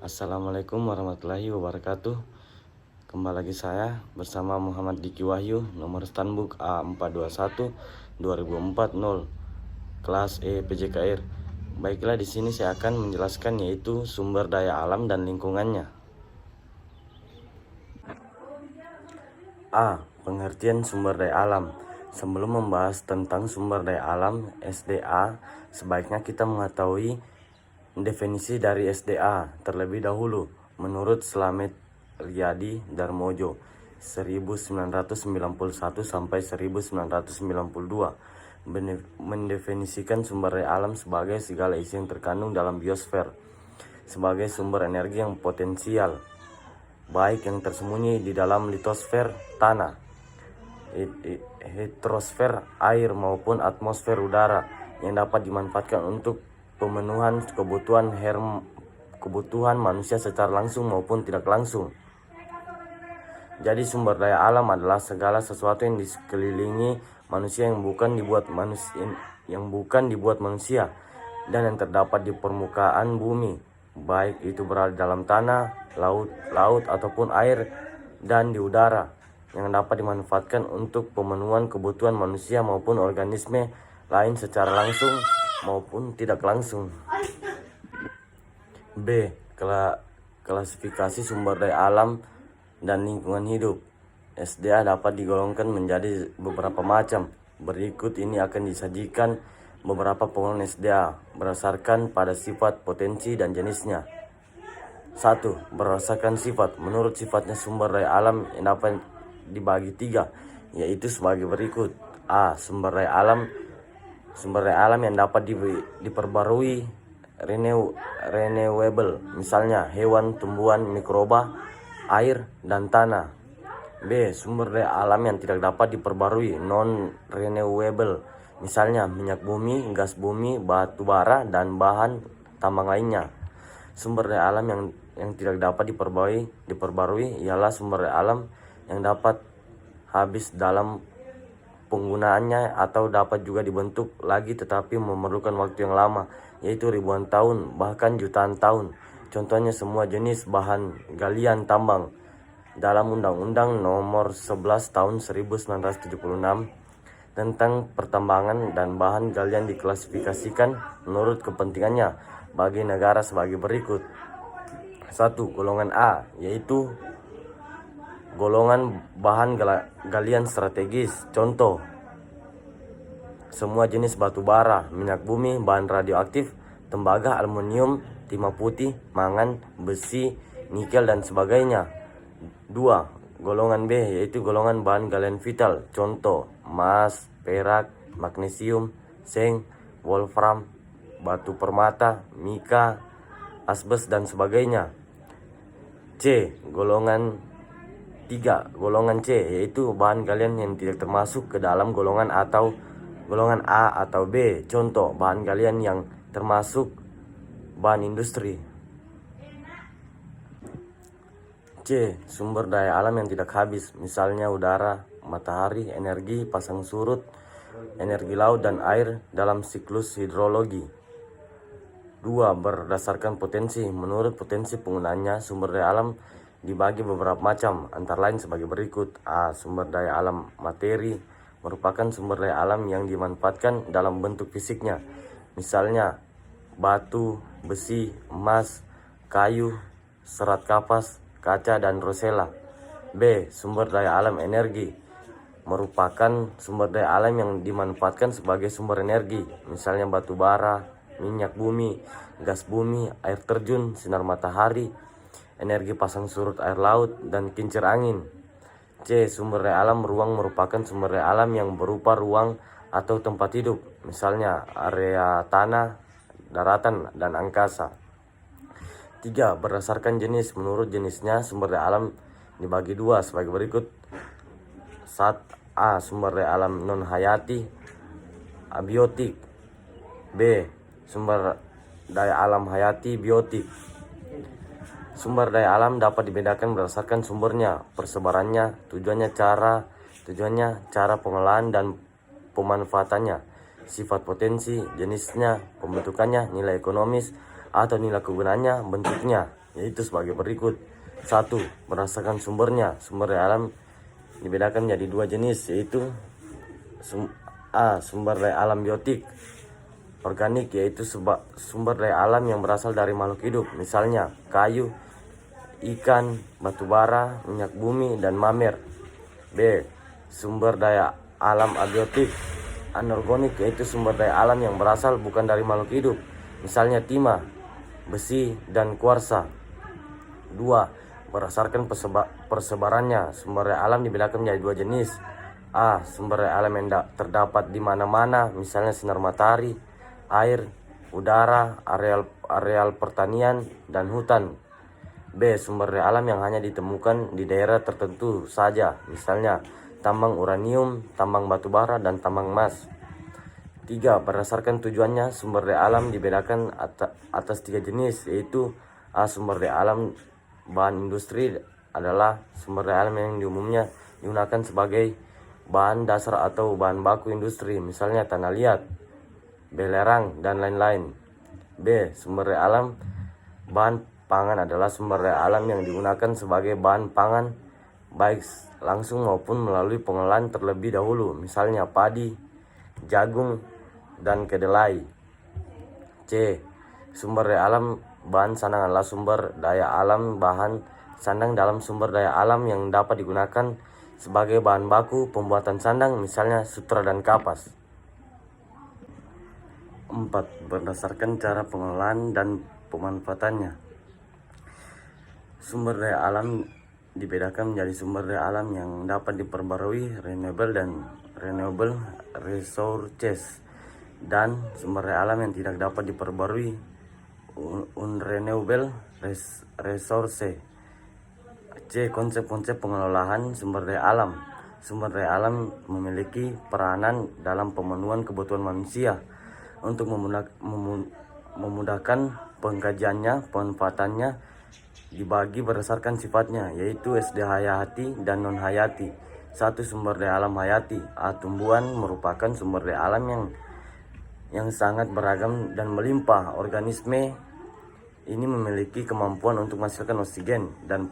Assalamualaikum warahmatullahi wabarakatuh. Kembali lagi saya bersama Muhammad Diki Wahyu, nomor Stanbook A421 2040, kelas E PJKR. Baiklah, di sini saya akan menjelaskan yaitu sumber daya alam dan lingkungannya. A. Pengertian sumber daya alam. Sebelum membahas tentang sumber daya alam SDA, sebaiknya kita mengetahui definisi dari SDA terlebih dahulu. Menurut Slamet Riyadi Darmojo 1991 sampai 1992 mendefinisikan sumber daya alam sebagai segala isi yang terkandung dalam biosfer sebagai sumber energi yang potensial, baik yang tersembunyi di dalam litosfer tanah, hidrosfer air maupun atmosfer udara, yang dapat dimanfaatkan untuk pemenuhan kebutuhan manusia secara langsung maupun tidak langsung. Jadi sumber daya alam adalah segala sesuatu yang dikelilingi manusia yang bukan dibuat manusia dan yang terdapat di permukaan bumi, baik itu berada dalam tanah, laut ataupun air, dan di udara, yang dapat dimanfaatkan untuk pemenuhan kebutuhan manusia maupun organisme lain secara langsung maupun tidak langsung. B. Klasifikasi sumber daya alam dan lingkungan hidup. SDA dapat digolongkan menjadi beberapa macam. Berikut ini akan disajikan beberapa penggunaan SDA berdasarkan pada sifat, potensi, dan jenisnya. 1. Berdasarkan sifat. Menurut sifatnya sumber daya alam yang dapat dibagi 3, yaitu sebagai berikut. A. Sumber daya alam yang dapat diperbarui, renewable, misalnya hewan, tumbuhan, mikroba, air, dan tanah. B. Sumber daya alam yang tidak dapat diperbarui, non-renewable, misalnya minyak bumi, gas bumi, batu bara, dan bahan tambang lainnya. Sumber daya alam yang tidak dapat diperbarui ialah sumber daya alam yang dapat habis dalam penggunaannya atau dapat juga dibentuk lagi tetapi memerlukan waktu yang lama, yaitu ribuan tahun bahkan jutaan tahun. Contohnya semua jenis bahan galian tambang dalam Undang-Undang Nomor 11 Tahun 1976 tentang pertambangan dan bahan galian diklasifikasikan menurut kepentingannya bagi negara sebagai berikut. 1. Golongan A, yaitu golongan bahan galian strategis. Contoh, semua jenis batu bara, minyak bumi, bahan radioaktif, tembaga, aluminium, timah putih, mangan, besi, nikel, dan sebagainya. 2. Golongan B, yaitu golongan bahan galian vital. Contoh, emas, perak, magnesium, seng, wolfram, batu permata, mika, asbes, dan sebagainya. C. Golongan 3. Golongan C, yaitu bahan galian yang tidak termasuk ke dalam golongan A atau B. Contoh, bahan galian yang termasuk bahan industri. C. Sumber daya alam yang tidak habis, misalnya udara, matahari, energi pasang surut, energi laut dan air dalam siklus hidrologi. 2. Berdasarkan potensi. Menurut potensi penggunaannya, sumber daya alam dibagi beberapa macam, antara lain sebagai berikut. A. Sumber daya alam materi merupakan sumber daya alam yang dimanfaatkan dalam bentuk fisiknya, misalnya batu, besi, emas, kayu, serat kapas, kaca, dan rosella. B. Sumber daya alam energi merupakan sumber daya alam yang dimanfaatkan sebagai sumber energi, misalnya batu bara, minyak bumi, gas bumi, air terjun, sinar matahari, energi pasang surut air laut, dan kincir angin. C. Sumber daya alam ruang merupakan sumber daya alam yang berupa ruang atau tempat hidup, misalnya area tanah, daratan, dan angkasa. 3. Berdasarkan jenis. Menurut jenisnya, sumber daya alam dibagi 2 sebagai berikut. 1. A. Sumber daya alam non-hayati, abiotik. B. Sumber daya alam hayati, biotik. Sumber daya alam dapat dibedakan berdasarkan sumbernya, persebarannya, tujuannya, cara pengolahan dan pemanfaatannya, sifat, potensi, jenisnya, pembentukannya, nilai ekonomis atau nilai kegunaannya, bentuknya, yaitu sebagai berikut. 1. Berdasarkan sumbernya, sumber daya alam dibedakan menjadi dua jenis, yaitu A. Sumber daya alam biotik organik, yaitu sumber daya alam yang berasal dari makhluk hidup, misalnya kayu, ikan, batu bara, minyak bumi, dan mamer. B. Sumber daya alam abiotik anorganik, yaitu sumber daya alam yang berasal bukan dari makhluk hidup, misalnya timah, besi, dan kuarsa. 2. Berdasarkan persebarannya, sumber daya alam dibedakan menjadi dua jenis. A. Sumber daya alam yang terdapat di mana-mana, misalnya sinar matahari, air, udara, areal pertanian, dan hutan. B. Sumber daya alam yang hanya ditemukan di daerah tertentu saja, misalnya tambang uranium, tambang batu bara, dan tambang emas. 3. Berdasarkan tujuannya, sumber daya alam dibedakan atas tiga jenis, yaitu A. Sumber daya alam bahan industri adalah sumber daya alam yang umumnya digunakan sebagai bahan dasar atau bahan baku industri, misalnya tanah liat, belerang, dan lain-lain. B. Sumber daya alam bahan pangan adalah sumber daya alam yang digunakan sebagai bahan pangan baik langsung maupun melalui pengolahan terlebih dahulu, misalnya padi, jagung, dan kedelai. C. Sumber daya alam bahan sandang adalah sumber daya alam bahan sandang dalam sumber daya alam yang dapat digunakan sebagai bahan baku pembuatan sandang, misalnya sutra dan kapas. 4. Berdasarkan cara pengolahan dan pemanfaatannya, sumber daya alam dibedakan menjadi sumber daya alam yang dapat diperbarui renewable dan renewable resources, dan sumber daya alam yang tidak dapat diperbarui unrenewable resource. C. Konsep-konsep pengelolaan sumber daya alam. Sumber daya alam memiliki peranan dalam pemenuhan kebutuhan manusia. Untuk memudahkan pengkajiannya, pemanfaatannya dibagi berdasarkan sifatnya, yaitu SD hayati dan non hayati. 1. Sumber daya alam hayati. A. Tumbuhan merupakan sumber daya alam yang sangat beragam dan melimpah. Organisme ini memiliki kemampuan untuk menghasilkan oksigen dan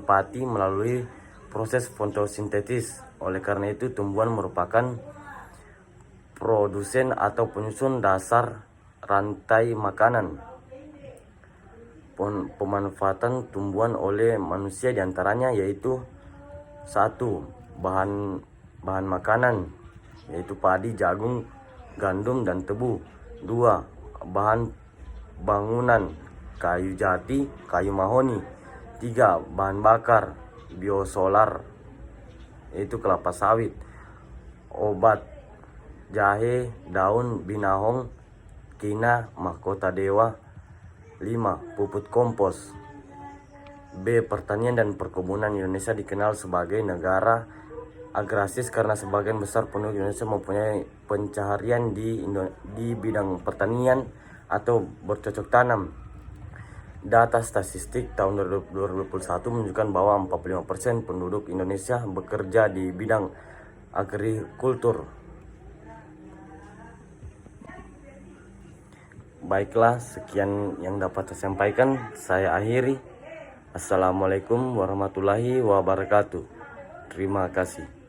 pati melalui proses fotosintesis. Oleh karena itu, tumbuhan merupakan produsen atau penyusun dasar rantai makanan. Pemanfaatan tumbuhan oleh manusia diantaranya yaitu 1. Bahan makanan, yaitu padi, jagung, gandum, dan tebu. 2. Bahan bangunan, kayu jati, kayu mahoni. 3. Bahan bakar, biosolar, yaitu kelapa sawit. Obat, jahe, daun binahong, kina, mahkota dewa. 5. Pupuk kompos. B. Pertanian dan perkebunan. Indonesia dikenal sebagai negara agraris karena sebagian besar penduduk Indonesia mempunyai pencaharian di bidang pertanian atau bercocok tanam. Data statistik tahun 2021 menunjukkan bahwa 45% penduduk Indonesia bekerja di bidang agrikultur. Baiklah, sekian yang dapat saya sampaikan. Saya akhiri. Assalamualaikum warahmatullahi wabarakatuh. Terima kasih.